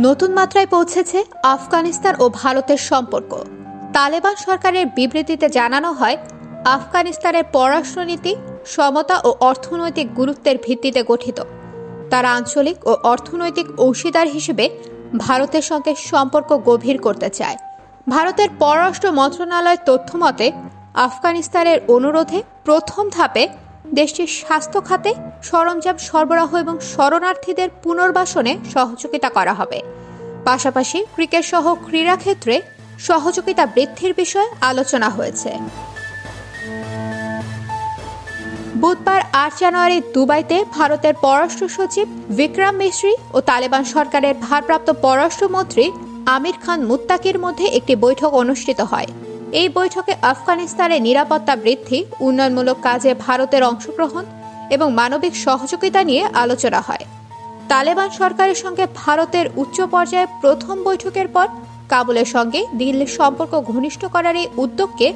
নতুন মাত্রায় পৌঁছেছে আফগানিস্তান ও ভারতের সম্পর্ক। তালেবান সরকারের বিবৃতিতে জানানো হয়, আফগানিস্তানের পররাষ্ট্রনীতি সমতা ও অর্থনৈতিক গুরুত্বের ভিত্তিতে গঠিত। তারা আঞ্চলিক ও অর্থনৈতিক অংশীদার হিসেবে ভারতের সঙ্গে সম্পর্ক গভীর করতে চায়। ভারতের পররাষ্ট্র মন্ত্রণালয়ের তথ্যমতে, আফগানিস্তানের অনুরোধে প্রথম ধাপে দেশটির স্বাস্থ্য খাতে সরঞ্জাম সরবরাহ এবং শরণার্থীদের পুনর্বাসনে সহযোগিতা করা হবে। পাশাপাশি ক্রিকেট সহ ক্রীড়াক্ষেত্রে সহযোগিতা বৃদ্ধির বিষয়ে আলোচনা হয়েছে। বুধবার ৮ জানুয়ারি দুবাইতে ভারতের পররাষ্ট্র সচিব বিক্রম মিশ্রি ও তালেবান সরকারের ভারপ্রাপ্ত পররাষ্ট্রমন্ত্রী আমির খান মুত্তাকির মধ্যে একটি বৈঠক অনুষ্ঠিত হয়। এই বৈঠকে আফগানিস্তানের নিরাপত্তা বৃদ্ধি, উন্নয়নমূলক কাজে ভারতের অংশগ্রহণ এবং মানবিক সহযোগিতা নিয়ে আলোচনা হয়। তালেবান সরকারের সঙ্গে ভারতের উচ্চ পর্যায়ে প্রথম বৈঠকের পর কাবুলের সঙ্গে দিল্লির সম্পর্ক ঘনিষ্ঠ করার এই উদ্যোগকে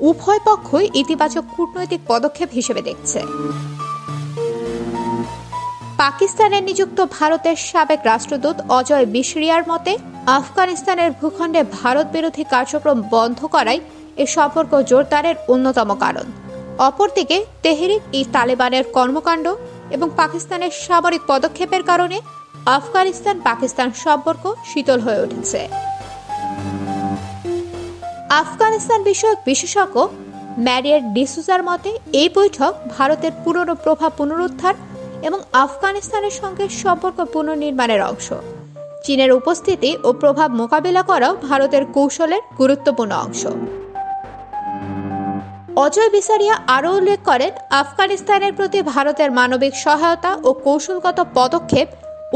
উভয় পক্ষই ইতিবাচক কূটনৈতিক পদক্ষেপ হিসেবে দেখছে। পাকিস্তানে নিযুক্ত ভারতের সাবেক রাষ্ট্রদূত অজয় বিশরিয়ার মতে, আফগানিস্তানের ভূখণ্ডে ভারত বিরোধী কার্যক্রম বন্ধ করাই এ সম্পর্ক জোরদারের অন্যতম কারণ। অপরদিকে তেহরিক-ই-তালেবানের কর্মকাণ্ড এবং পাকিস্তানের সামরিক পদক্ষেপের কারণে আফগানিস্তান-পাকিস্তান সম্পর্ক শীতল হয়ে উঠেছে। আফগানিস্তান বিষয়ক বিশেষজ্ঞ ম্যারিয়ার ডিসুজার মতে, এই বৈঠক ভারতের পুরনো প্রভাব পুনরুদ্ধার এবং আফগানিস্তানের সঙ্গে সম্পর্ক পুনর্নির্মাণের অংশ। চীনের উপস্থিতি ও প্রভাব মোকাবিলা করাও ভারতের কৌশলের গুরুত্বপূর্ণ অংশ। অজয় বিসারিয়া আরও উল্লেখ করেন, আফগানিস্তানের প্রতি ভারতের মানবিক সহায়তা ও কৌশলগত পদক্ষেপ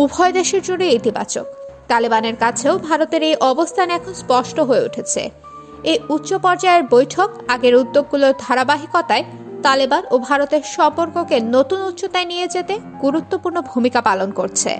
উভয় দেশের জন্য ইতিবাচক। তালেবানের কাছেও ভারতের এই অবস্থান এখন স্পষ্ট হয়ে উঠেছে। এই উচ্চ পর্যায়ের বৈঠক আগের উদ্যোগগুলোর ধারাবাহিকতায় তালেবান ও ভারতের সম্পর্ককে নতুন উচ্চতায় নিয়ে যেতে গুরুত্বপূর্ণ ভূমিকা পালন করছে।